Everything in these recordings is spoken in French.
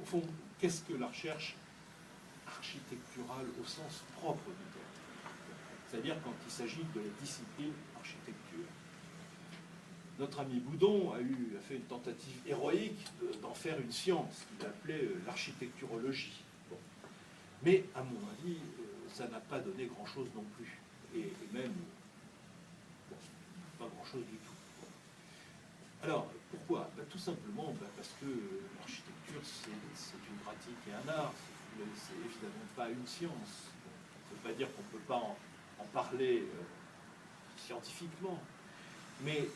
fond, qu'est-ce que la recherche architecturale au sens propre du terme? C'est-à-dire quand il s'agit de la discipline architecture. Notre ami Boudon a fait une tentative héroïque d'en faire une science qu'il appelait l'architecturologie. Bon. Mais, à mon avis, ça n'a pas donné grand-chose non plus. Et même, bon, pas grand-chose du tout. Alors, pourquoi? Tout simplement parce que l'architecture, c'est une pratique et un art. C'est évidemment pas une science. Ça ne veut pas dire qu'on ne peut pas en parler scientifiquement. Mais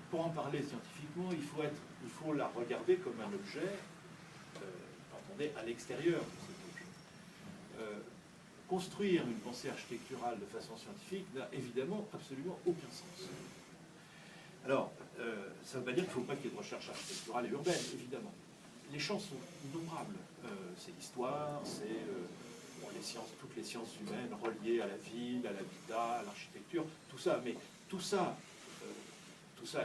pour en parler scientifiquement, il faut la regarder comme un objet quand on est à l'extérieur de cet objet. Construire une pensée architecturale de façon scientifique n'a évidemment absolument aucun sens. Alors, ça ne veut pas dire qu'il ne faut pas qu'il y ait de recherche architecturale et urbaine, évidemment. Les champs sont innombrables. C'est l'histoire, c'est toutes les sciences humaines reliées à la ville, à l'habitat, à l'architecture, tout ça. Mais tout ça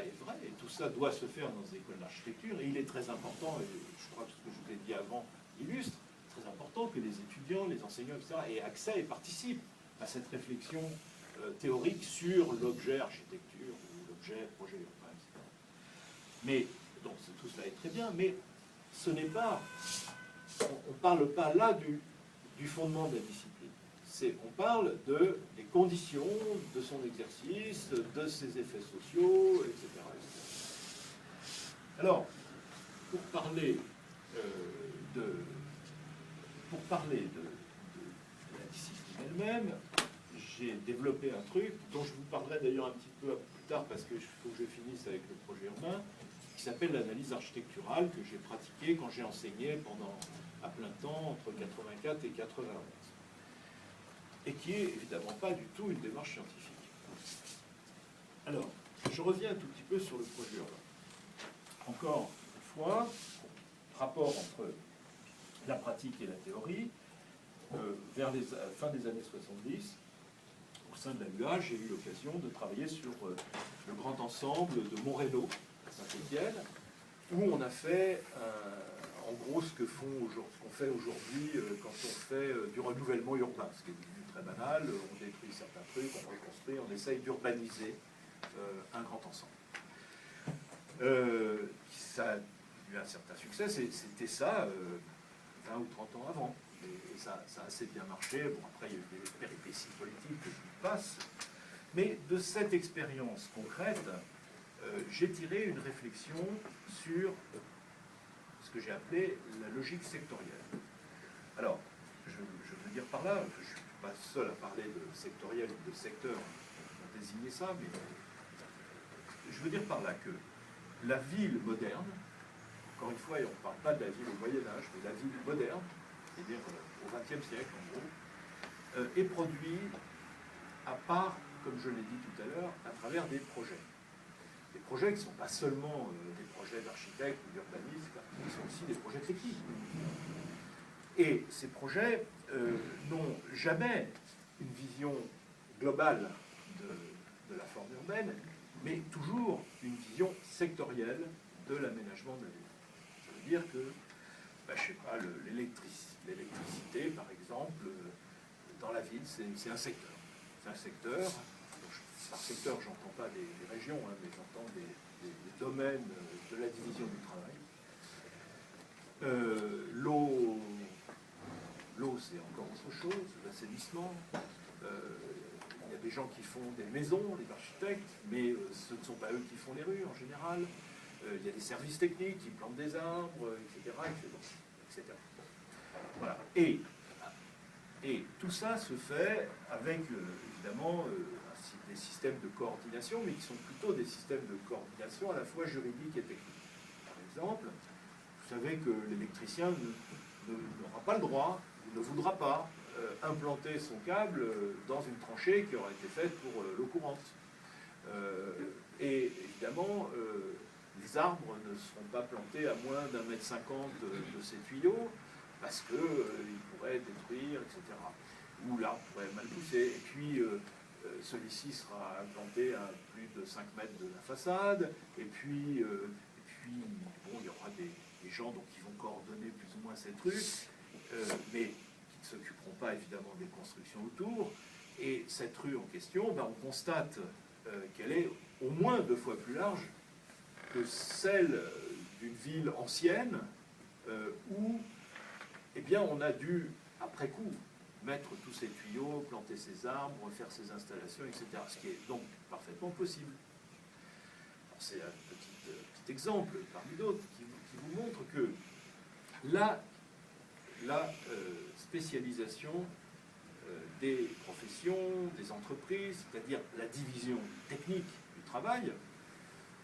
est vrai, et tout ça doit se faire dans des écoles d'architecture, et il est très important, et je crois que ce que je vous ai dit avant illustre, très important que les étudiants, les enseignants, etc., aient accès et participent à cette réflexion théorique sur l'objet architecture, ou l'objet projet urbain, etc. Mais, donc tout cela est très bien, mais ce n'est pas, on ne parle pas là du fondement de la discipline. On parle des conditions de son exercice, de ses effets sociaux, etc. Alors, pour parler de la discipline elle-même, j'ai développé un truc dont je vous parlerai d'ailleurs un petit peu plus tard parce qu'il faut que je finisse avec le projet urbain, qui s'appelle l'analyse architecturale, que j'ai pratiquée quand j'ai enseigné à plein temps entre 84 et 91. Et qui est évidemment pas du tout une démarche scientifique. Alors, je reviens un tout petit peu sur le projet urbain. Encore une fois, rapport entre la pratique et la théorie, vers la fin des années 70, au sein de la UA, j'ai eu l'occasion de travailler sur le grand ensemble de Montreuil à Saint-Étienne, où on a fait en gros ce qu'on fait aujourd'hui quand on fait du renouvellement urbain, ce qui est devenu très banal. On détruit certains trucs, on reconstruit, on essaye d'urbaniser un grand ensemble. Ça a eu un certain succès, c'était ça 20 ou 30 ans avant. Et ça a assez bien marché. Bon, après, il y a eu des péripéties politiques que je passe. Mais de cette expérience concrète, j'ai tiré une réflexion sur ce que j'ai appelé la logique sectorielle. Alors, je veux dire par là, je ne suis pas seul à parler de sectoriel ou de secteur pour désigner ça, mais je veux dire par là que la ville moderne, encore une fois, et on ne parle pas de la ville au Moyen-Âge, mais la ville moderne, c'est-à-dire au XXe siècle en gros, est produite à part, comme je l'ai dit tout à l'heure, à travers des projets. Des projets qui ne sont pas seulement des projets d'architectes ou d'urbanistes, qui sont aussi des projets techniques. Et ces projets n'ont jamais une vision globale de la forme urbaine, mais toujours une vision sectorielle de l'aménagement de la ville. Ça veut dire que, je ne sais pas, l'électricité, par exemple, dans la ville, c'est un secteur. C'est un secteur. Par secteur, j'entends pas des régions, hein, mais j'entends des domaines de la division du travail. L'eau, c'est encore autre chose, l'assainissement. Il y a des gens qui font des maisons, les architectes, mais ce ne sont pas eux qui font les rues en général. Il y a des services techniques qui plantent des arbres, etc. etc. Voilà. Et tout ça se fait avec, évidemment, des systèmes de coordination, mais qui sont plutôt des systèmes de coordination à la fois juridiques et techniques. Par exemple, vous savez que l'électricien n'aura pas le droit, ou ne voudra pas, implanter son câble dans une tranchée qui aura été faite pour l'eau courante. Et évidemment, les arbres ne seront pas plantés à moins d'1,50 m de ces tuyaux, parce qu'ils pourraient détruire, etc. Ou l'arbre pourrait mal pousser. Et puis, celui-ci sera implanté à plus de 5 mètres de la façade. Et puis bon, il y aura des gens donc, qui vont coordonner plus ou moins rejoint cette rue, mais qui ne s'occuperont pas évidemment des constructions autour. Et cette rue en question, ben, on constate qu'elle est au moins 2 fois plus large que celle d'une ville ancienne où eh bien, on a dû, après coup, mettre tous ces tuyaux, planter ces arbres, refaire ces installations, etc. Ce qui est donc parfaitement possible. C'est un petit exemple parmi d'autres qui vous montre que la spécialisation des professions, des entreprises, c'est-à-dire la division technique du travail,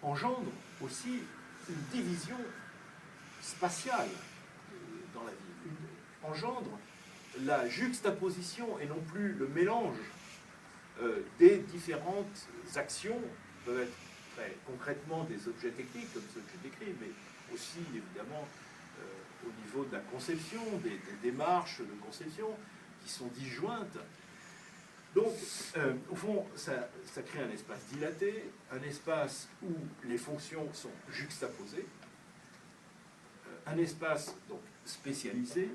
engendre aussi une division spatiale dans la vie, engendre la juxtaposition et non plus le mélange des différentes actions qui peuvent être très concrètement des objets techniques comme ceux que j'ai décrits, mais aussi évidemment au niveau de la conception, des démarches de conception qui sont disjointes. Donc, au fond, ça crée un espace dilaté, un espace où les fonctions sont juxtaposées, un espace donc spécialisé,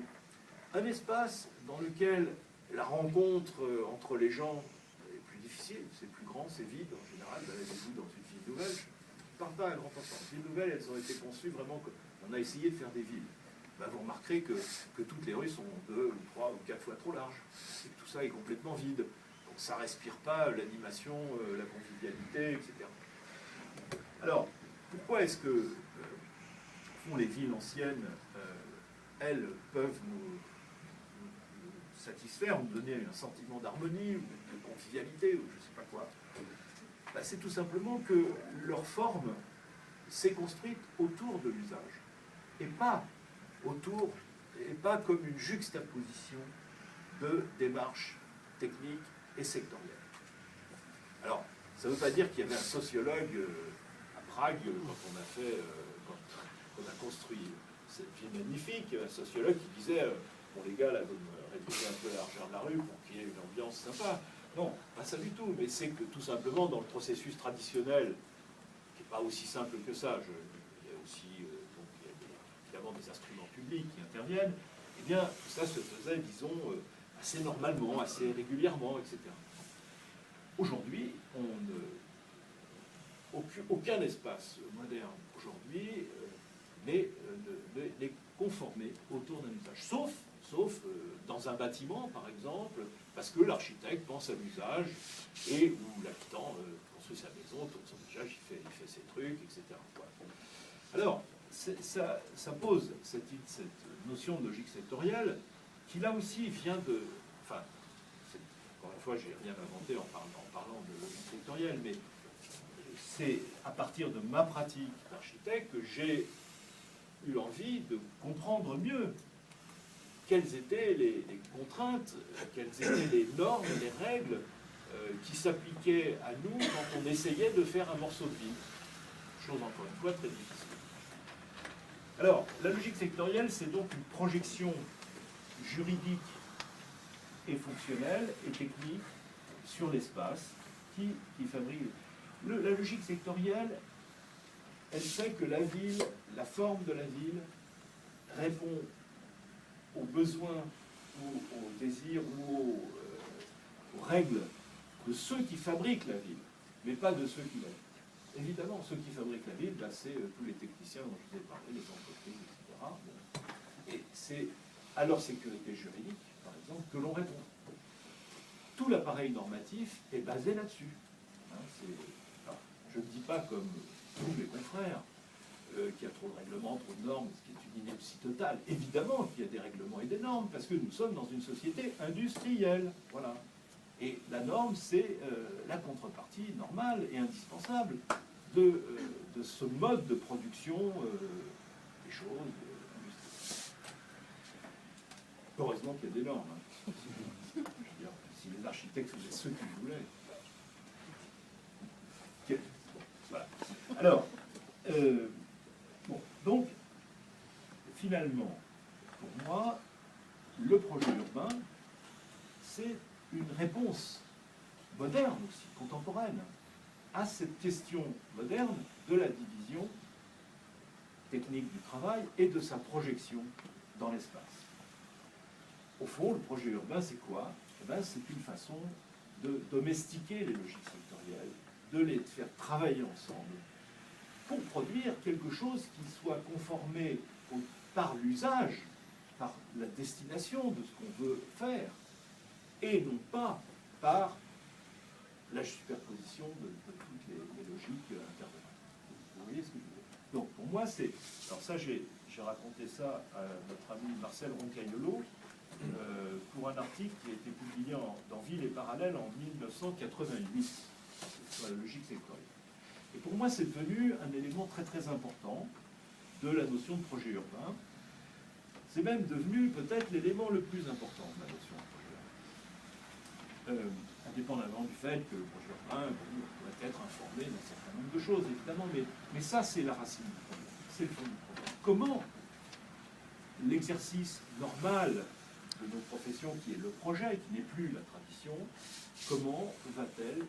un espace dans lequel la rencontre entre les gens est plus difficile, c'est plus grand, c'est vide en général. Baladez-vous dans une ville nouvelle, je ne parle pas à grand enfant. Les villes nouvelles, elles ont été conçues vraiment comme on a essayé de faire des villes. Ben, vous remarquerez que toutes les rues sont 2 ou 3 ou 4 fois trop larges. Et que tout ça est complètement vide. Donc ça ne respire pas l'animation, la convivialité, etc. Alors, pourquoi est-ce que font les villes anciennes, elles peuvent nous satisfaire, nous donner un sentiment d'harmonie, ou de convivialité, ou je ne sais pas quoi? Ben, c'est tout simplement que leur forme s'est construite autour de l'usage, et pas comme une juxtaposition de démarches techniques et sectorielles. Alors, ça ne veut pas dire qu'il y avait un sociologue à Prague quand on a construit cette ville magnifique, un sociologue qui disait bon les gars, là, vous me réduisez un peu la largeur de la rue pour qu'il y ait une ambiance sympa. Non, pas ça du tout, mais c'est que tout simplement dans le processus traditionnel, qui n'est pas aussi simple que ça, il y a aussi donc, il y a évidemment des instruments publics qui interviennent, eh bien ça se faisait, disons, assez normalement, assez régulièrement, etc. Aujourd'hui, aucun espace moderne aujourd'hui n'est conformé autour d'un usage, sauf dans un bâtiment, par exemple, parce que l'architecte pense à l'usage et où l'habitant construit sa maison, tourne son usage, il fait ses trucs, etc. Voilà. Alors, ça pose cette notion de logique sectorielle qui, là aussi, vient de... Enfin, encore une fois, je n'ai rien inventé en parlant de logique sectorielle, mais c'est à partir de ma pratique d'architecte que j'ai eu envie de comprendre mieux quelles étaient les contraintes, quelles étaient les normes, les règles qui s'appliquaient à nous quand on essayait de faire un morceau de vie. Chose encore une fois très difficile. Alors, la logique sectorielle, c'est donc une projection juridique et fonctionnelle et technique sur l'espace qui fabrique. La logique sectorielle, elle fait que la ville, la forme de la ville, répond aux besoins ou aux désirs ou aux règles de ceux qui fabriquent la ville, mais pas de ceux qui l'habitent. Évidemment, ceux qui fabriquent la ville, c'est tous les techniciens dont je vous ai parlé, les entreprises, etc. Bon. Et c'est à leur sécurité juridique, par exemple, que l'on répond. Tout l'appareil normatif est basé là-dessus. Alors, je ne dis pas comme tous mes confrères qu'il y a trop de règlements, trop de normes, ce qui est une ineptie totale. Évidemment qu'il y a des règlements et des normes, parce que nous sommes dans une société industrielle. Voilà. Et la norme, c'est la contrepartie normale et indispensable de ce mode de production des choses industrielles. Heureusement qu'il y a des normes. Hein. Je veux dire, si les architectes faisaient ce qu'ils voulaient. Okay. Bon, voilà. Alors, bon, donc, finalement, pour moi, le projet urbain, c'est une réponse moderne aussi, contemporaine, à cette question moderne de la division technique du travail et de sa projection dans l'espace. Au fond, le projet urbain, c'est quoi? Eh ben, c'est une façon de domestiquer les logiques sectorielles, de les faire travailler ensemble, pour produire quelque chose qui soit conformé par l'usage, par la destination de ce qu'on veut faire, et non pas par la superposition de toutes les logiques intervenantes. Vous voyez ce que je veux dire? Donc pour moi, c'est... Alors ça, j'ai raconté ça à notre ami Marcel Roncagnolo pour un article qui a été publié dans Ville et Parallèle en 1988 sur la logique sectorielle. Et pour moi, c'est devenu un élément très très important de la notion de projet urbain. C'est même devenu peut-être l'élément le plus important de la notion de projet urbain. Indépendamment du fait que le projet urbain doit être informé d'un certain nombre de choses, évidemment, mais ça, c'est la racine du problème, c'est le fond du problème. Comment l'exercice normal de nos professions, qui est le projet, qui n'est plus la tradition, comment va-t-il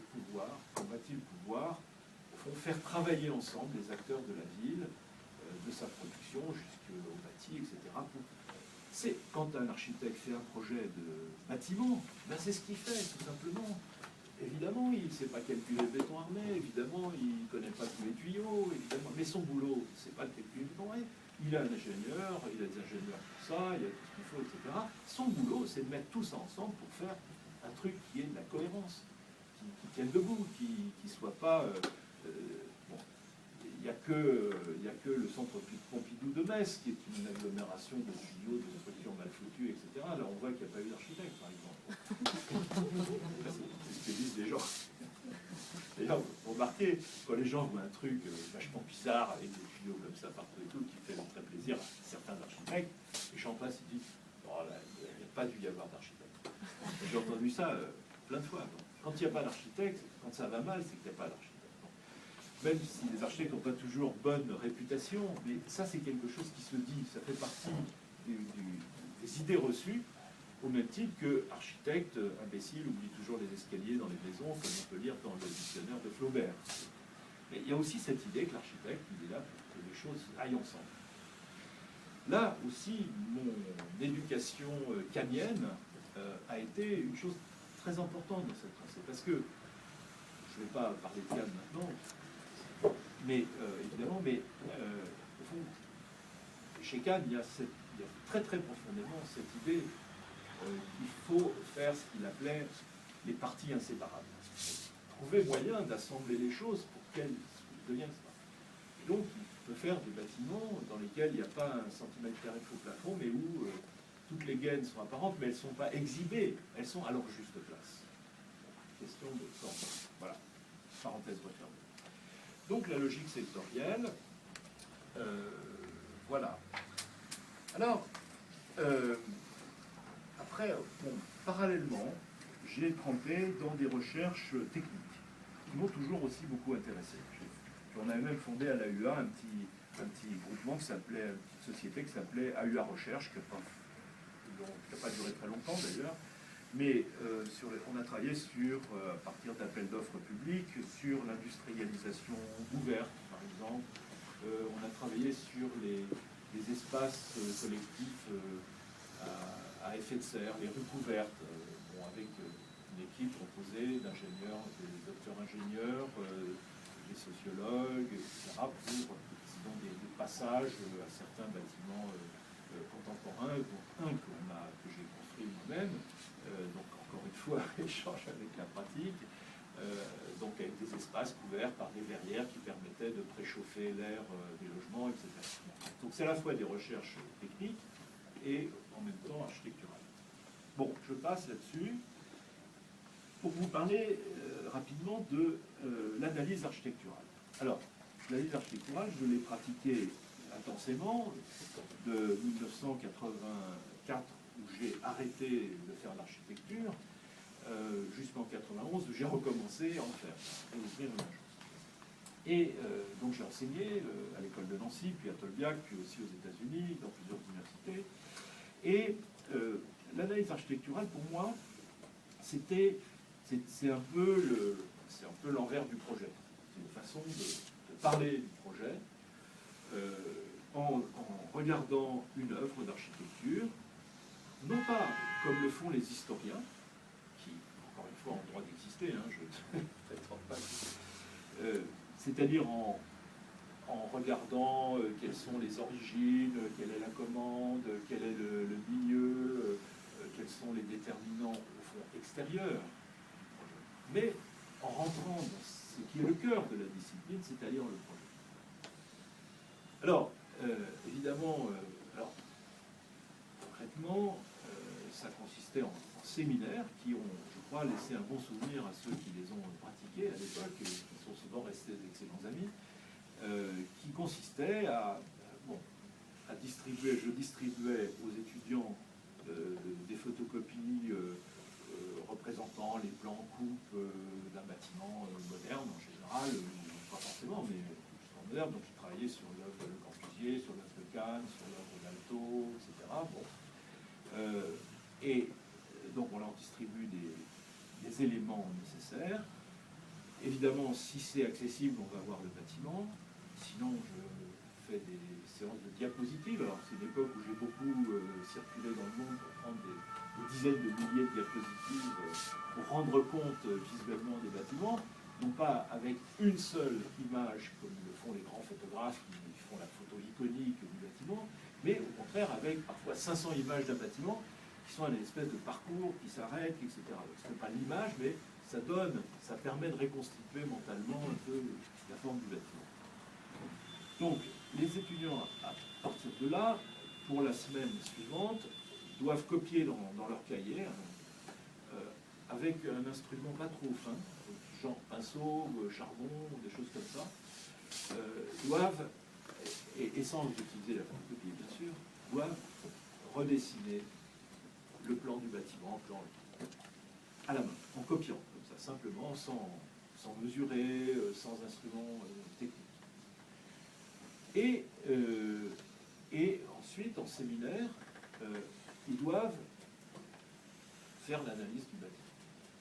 pouvoir au fond, faire travailler ensemble les acteurs de la ville, de sa production jusqu'au bâti, etc. C'est quand un architecte fait un projet de bâtiment, ben c'est ce qu'il fait, tout simplement. Évidemment, il ne sait pas calculer le béton armé, évidemment, il ne connaît pas tous les tuyaux, évidemment, mais son boulot, c'est pas de calculer le béton armé. Il a un ingénieur, il a des ingénieurs pour ça, il y a tout ce qu'il faut, etc. Son boulot, c'est de mettre tout ça ensemble pour faire un truc qui ait de la cohérence, qui tienne debout, qui ne soit pas... bon, il n'y a que le centre Pompidou de Metz, qui est une agglomération de tuyaux, de structures mal foutues, etc. Là, on voit qu'il n'y a pas eu d'architecte, par exemple. C'est ce que disent les gens. D'ailleurs, vous remarquez, quand les gens voient un truc vachement bizarre, avec des tuyaux comme ça partout et tout, qui fait très plaisir à certains architectes, les gens passent et disent « Oh là, il n'y a pas dû y avoir d'architecte ». J'ai entendu ça plein de fois. Donc, quand il n'y a pas d'architecte, quand ça va mal, c'est qu'il n'y a pas d'architecte. Même si les architectes n'ont pas toujours bonne réputation, mais ça c'est quelque chose qui se dit, ça fait partie des idées reçues, au même titre que architecte imbécile oublie toujours les escaliers dans les maisons, comme on peut lire dans le dictionnaire de Flaubert. Mais il y a aussi cette idée que l'architecte, il est là pour que les choses aillent ensemble. Là aussi, mon éducation canienne a été une chose très importante dans cette pensée, parce que, je ne vais pas parler de Kahn maintenant, mais évidemment, au fond, chez Kahn, il y a très très profondément cette idée qu'il faut faire ce qu'il appelait les parties inséparables. Trouver moyen d'assembler les choses pour qu'elles deviennent ça. Et donc, il peut faire des bâtiments dans lesquels il n'y a pas un centimètre carré au plafond, mais où toutes les gaines sont apparentes, mais elles ne sont pas exhibées, elles sont à leur juste place. Question de forme. Voilà. Parenthèse refermée. Donc la logique sectorielle, voilà. Alors, après, bon, parallèlement, j'ai trempé dans des recherches techniques qui m'ont toujours aussi beaucoup intéressé. On avait même fondé à l'AUA un petit groupement qui s'appelait, une petite société qui s'appelait AUA Recherche, qui n'a pas duré très longtemps d'ailleurs. Mais on a travaillé à partir d'appels d'offres publics, sur l'industrialisation ouverte, par exemple. On a travaillé sur les espaces collectifs à effet de serre, les rues couvertes, avec une équipe composée d'ingénieurs, des docteurs ingénieurs, des sociologues, etc., pour des passages à certains bâtiments contemporains, dont un que j'ai construit moi-même. Donc encore une fois, échange avec la pratique, donc avec des espaces couverts par des verrières qui permettaient de préchauffer l'air des logements, etc. Donc c'est à la fois des recherches techniques et en même temps architecturales. Bon, je passe là-dessus pour vous parler rapidement de l'analyse architecturale. Alors, l'analyse architecturale, je l'ai pratiquée intensément de 1984, où j'ai arrêté de faire l'architecture, jusqu'en 91, où j'ai recommencé à en faire, et ouvrir une agence. Et donc j'ai enseigné à l'école de Nancy, puis à Tolbiac, puis aussi aux États-Unis, dans plusieurs universités. Et l'analyse architecturale, pour moi, c'est un peu l'envers du projet. C'est une façon de parler du projet, en regardant une œuvre d'architecture, non pas comme le font les historiens, qui, encore une fois, ont le droit d'exister, hein, je ne prétends pas que... c'est-à-dire en regardant quelles sont les origines, quelle est la commande, quel est le milieu, quels sont les déterminants au fond extérieurs, mais en rentrant dans ce qui est le cœur de la discipline, c'est-à-dire le projet. Alors, évidemment, concrètement, ça consistait en séminaires qui ont, je crois, laissé un bon souvenir à ceux qui les ont pratiqués à l'époque, et qui sont souvent restés d'excellents amis, qui consistait à distribuer, je distribuais aux étudiants des photocopies représentant les plans en coupe d'un bâtiment moderne en général, pas forcément, mais plus moderne. Donc je travaillais sur l'œuvre de Le Corbusier, sur l'œuvre de Cannes, sur l'œuvre d'Alto, etc. Bon. Et donc on leur distribue des éléments nécessaires. Évidemment, si c'est accessible, on va voir le bâtiment. Sinon, je fais des séances de diapositives. Alors, c'est une époque où j'ai beaucoup circulé dans le monde pour prendre des dizaines de milliers de diapositives pour rendre compte visuellement des bâtiments, non pas avec une seule image, comme le font les grands photographes qui font la photo iconique du bâtiment, mais au contraire avec parfois 500 images d'un bâtiment qui sont une espèce de parcours qui s'arrête, etc. Donc, ce n'est pas l'image, mais ça permet de reconstituer mentalement un peu la forme du bâtiment. Donc, les étudiants, à partir de là, pour la semaine suivante, doivent copier dans leur cahier, avec un instrument pas trop fin, genre pinceau, charbon, des choses comme ça, doivent, et sans utiliser la photocopie bien sûr, doivent redessiner le plan du bâtiment, à la main, en copiant, comme ça, simplement, sans mesurer, sans instrument technique. Et ensuite, en séminaire, ils doivent faire l'analyse du bâtiment.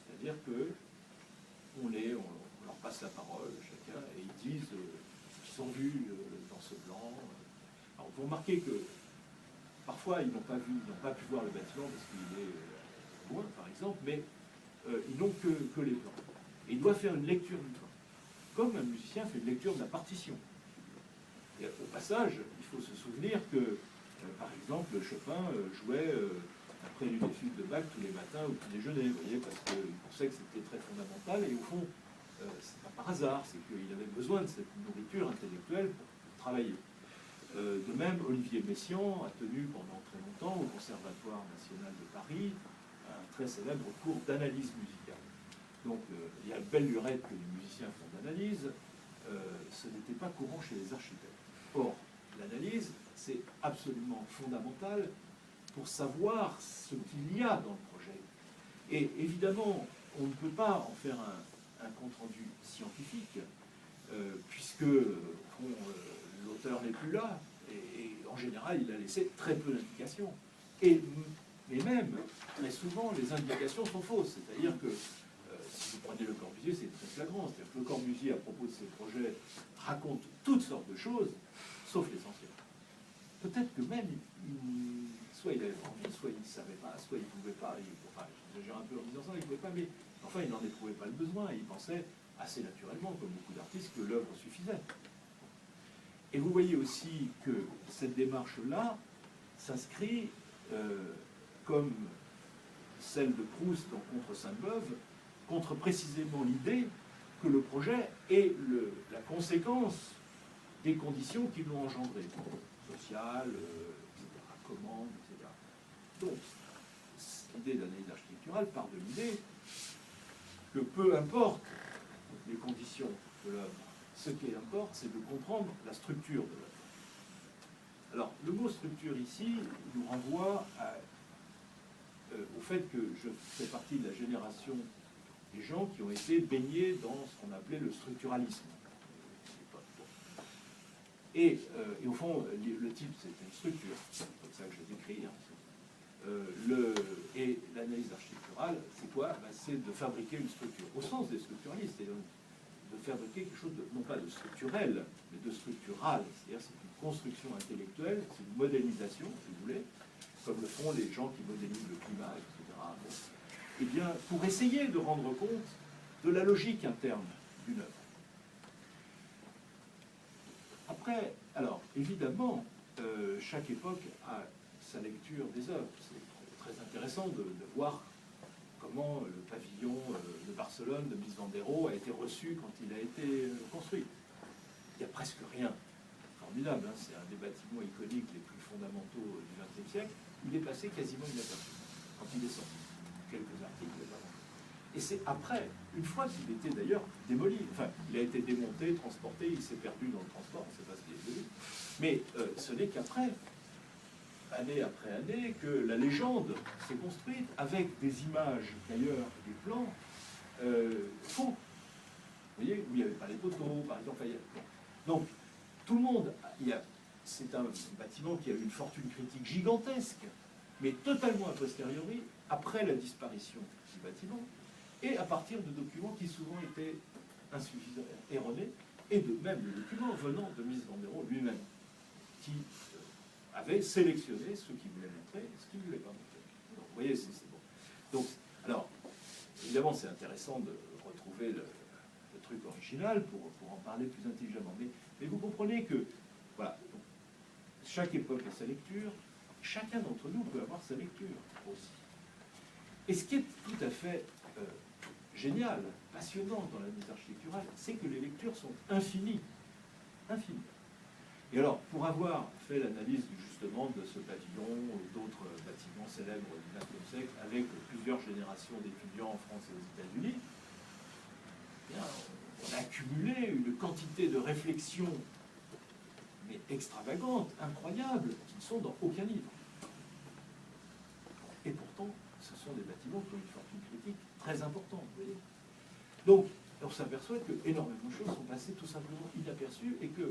C'est-à-dire qu'on leur passe la parole, chacun, et ils disent ce qu'ils ont vu dans ce plan. Alors, vous remarquez que parfois, ils n'ont pas pu voir le bâtiment parce qu'il est loin, par exemple, mais ils n'ont que les plans. Et ils doivent faire une lecture du plan, comme un musicien fait une lecture de la partition. Et au passage, il faut se souvenir que, par exemple, Chopin jouait après une étude de Bach tous les matins au petit déjeuner, vous voyez, parce qu'il pensait que c'était très fondamental, et au fond, c'est pas par hasard, c'est qu'il avait besoin de cette nourriture intellectuelle pour travailler. De même, Olivier Messiaen a tenu pendant très longtemps au Conservatoire national de Paris un très célèbre cours d'analyse musicale. Donc, il y a une belle lurette que les musiciens font d'analyse, ce n'était pas courant chez les architectes. Or, l'analyse, c'est absolument fondamental pour savoir ce qu'il y a dans le projet. Et évidemment, on ne peut pas en faire un compte-rendu scientifique, puisque l'auteur n'est plus là, et en général, il a laissé très peu d'indications. Mais même, très souvent, les indications sont fausses. C'est-à-dire que, si vous prenez Le Corbusier, c'est très flagrant. C'est-à-dire que Le Corbusier, à propos de ses projets, raconte toutes sortes de choses, sauf l'essentiel. Peut-être que même, soit il avait envie, soit il ne savait pas, soit il ne pouvait pas. Enfin, j'exagère un peu en disant ça, il ne pouvait pas, mais enfin, il n'en éprouvait pas le besoin. Il pensait assez naturellement, comme beaucoup d'artistes, que l'œuvre suffisait. Et vous voyez aussi que cette démarche-là s'inscrit, comme celle de Proust dans Contre Sainte-Beuve, contre précisément l'idée que le projet est la conséquence des conditions qui l'ont engendré, sociales, etc., commandes, etc. Donc, l'idée d'analyse architecturale part de l'idée que peu importe les conditions de l'œuvre, ce qui importe, c'est de comprendre la structure de l'œuvre. Alors, le mot structure ici nous renvoie au fait que je fais partie de la génération des gens qui ont été baignés dans ce qu'on appelait le structuralisme. Et au fond, le type, c'est une structure, c'est comme ça que je décris. Et l'analyse architecturale, c'est quoi? C'est de fabriquer une structure, au sens des structuralistes, et de de faire de quelque chose, non pas de structurel, mais de structural. C'est-à-dire c'est une construction intellectuelle, c'est une modélisation, si vous voulez, comme le font les gens qui modélisent le climat, etc. Bon. Eh bien, pour essayer de rendre compte de la logique interne d'une œuvre. Après, alors, évidemment, chaque époque a sa lecture des œuvres. C'est très intéressant de voir comment le pavillon de Barcelone de Mies van der Rohe a été reçu quand il a été construit. Il n'y a presque rien. Formidable, hein, c'est un des bâtiments iconiques les plus fondamentaux du XXe siècle. Il est passé quasiment inaperçu quand il est sorti. Quelques articles avant. Et c'est après, une fois qu'il était d'ailleurs démoli, enfin, il a été démonté, transporté, il s'est perdu dans le transport, on ne sait pas ce qu'il est devenu. Mais ce n'est qu'après, année après année, que la légende s'est construite avec des images d'ailleurs, des plans faux. Vous voyez, où il n'y avait pas les poteaux, par exemple. Donc, tout le monde, c'est un bâtiment qui a eu une fortune critique gigantesque, mais totalement a posteriori, après la disparition du bâtiment, et à partir de documents qui souvent étaient insuffisants, erronés, et de même de documents venant de Mies van der Rohe lui-même, qui avait sélectionné ce qu'il voulait montrer et ce qu'il ne voulait pas montrer. Donc, vous voyez, c'est bon. Donc, alors, évidemment, c'est intéressant de retrouver le truc original pour en parler plus intelligemment. Mais vous comprenez que, voilà, donc, chaque époque a sa lecture, chacun d'entre nous peut avoir sa lecture aussi. Et ce qui est tout à fait génial, passionnant dans la mise architecturale, c'est que les lectures sont infinies. Infinies. Et alors, pour avoir fait l'analyse justement de ce pavillon ou d'autres bâtiments célèbres du XXe siècle, avec plusieurs générations d'étudiants en France et aux États-Unis, on a accumulé une quantité de réflexions, mais extravagantes, incroyables, qui ne sont dans aucun livre. Et pourtant, ce sont des bâtiments qui ont une fortune critique très importante, vous voyez. Donc, on s'aperçoit que énormément de choses sont passées tout simplement inaperçues et que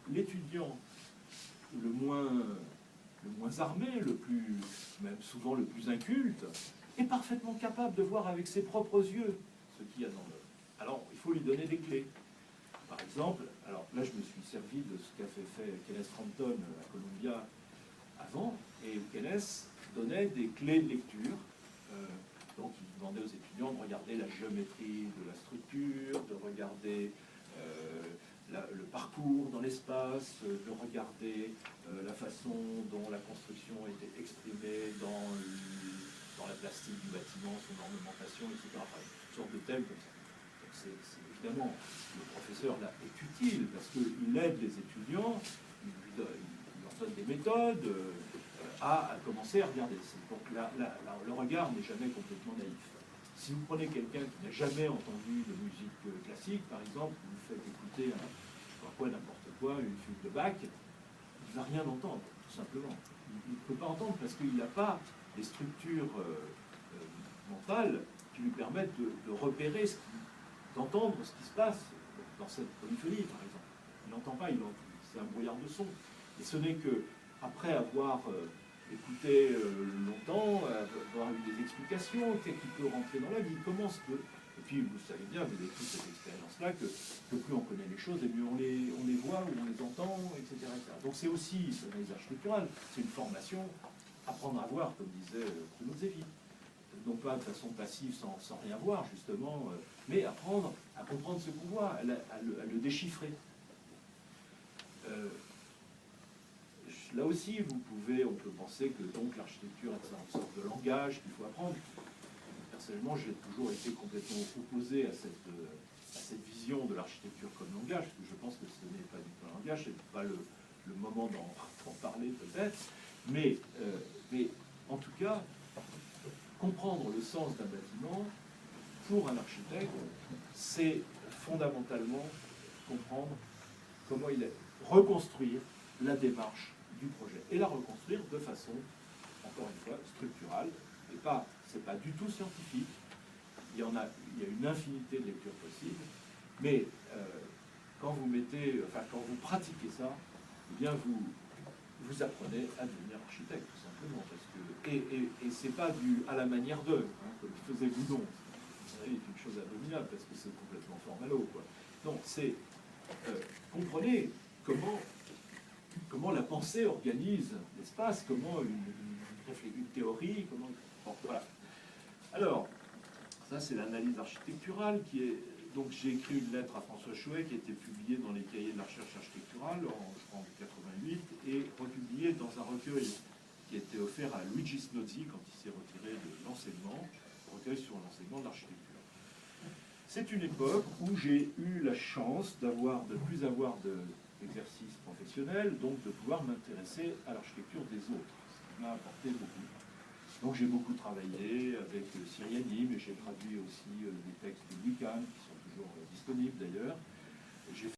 l'étudiant le moins armé, même souvent le plus inculte, est parfaitement capable de voir avec ses propres yeux ce qu'il y a dans l'œuvre. Alors, il faut lui donner des clés. Par exemple, alors là, je me suis servi de ce qu'a fait Kenneth Frampton à Columbia avant, et Kenneth donnait des clés de lecture. Donc, il demandait aux étudiants de regarder la géométrie de la structure, de regarder le parcours dans l'espace, de regarder la façon dont la construction était exprimée dans la plastique du bâtiment, son ornementation, etc. Enfin, une sorte de thème comme ça. Donc évidemment, le professeur là est utile parce qu'il aide les étudiants, il leur donne des méthodes à commencer à regarder. Donc le regard n'est jamais complètement naïf. Si vous prenez quelqu'un qui n'a jamais entendu de musique classique, par exemple, vous lui faites écouter n'importe quoi, une fugue de Bach, il ne va rien entendre, tout simplement. Il ne peut pas entendre parce qu'il n'a pas les structures mentales qui lui permettent de repérer, d'entendre ce qui se passe dans cette polyphonie, par exemple. Il n'entend pas, c'est un brouillard de son. Et ce n'est que après avoir écouté longtemps, avoir eu des explications, qui peut rentrer dans la vie, comment se peut. Et puis, vous savez bien, vous avez toute cette expérience-là, que plus on connaît les choses, et mieux on les voit, ou on les entend, etc. Donc c'est aussi une analyse architecturale, c'est une formation, apprendre à voir, comme disait Prunozzevi. Non pas de façon passive, sans rien voir, justement, mais apprendre à comprendre ce qu'on voit, à le déchiffrer. Là aussi, on peut penser que donc l'architecture est une sorte de langage qu'il faut apprendre. Personnellement, j'ai toujours été complètement opposé à cette vision de l'architecture comme langage, parce que je pense que ce n'est pas du tout un langage, ce n'est pas le moment d'en parler peut-être, mais en tout cas, comprendre le sens d'un bâtiment, pour un architecte, c'est fondamentalement comprendre comment il est, reconstruire la démarche du projet, et la reconstruire de façon, encore une fois, structurale, et c'est pas du tout scientifique. Il y a une infinité de lectures possibles, mais quand vous pratiquez ça, eh bien vous apprenez à devenir architecte, tout simplement, parce que et c'est pas à la manière d'eux, hein, comme faisait Goudon. Vous savez, c'est une chose abominable parce que c'est complètement formalo, quoi. Non, c'est comprenez comment la pensée organise l'espace, comment une théorie, comment... Bon, voilà. Alors, ça c'est l'analyse architecturale qui est... Donc j'ai écrit une lettre à François Chouet qui a été publiée dans les cahiers de la recherche architecturale je crois en 88 et republiée dans un recueil qui a été offert à Luigi Snozzi quand il s'est retiré de l'enseignement, un recueil sur l'enseignement de l'architecture. C'est une époque où j'ai eu la chance de plus avoir d'exercice professionnel, donc de pouvoir m'intéresser à l'architecture des autres, ce qui m'a apporté beaucoup. Donc j'ai beaucoup travaillé avec Siriani, mais j'ai traduit aussi des textes de Louis Kahn, qui sont toujours disponibles d'ailleurs. J'ai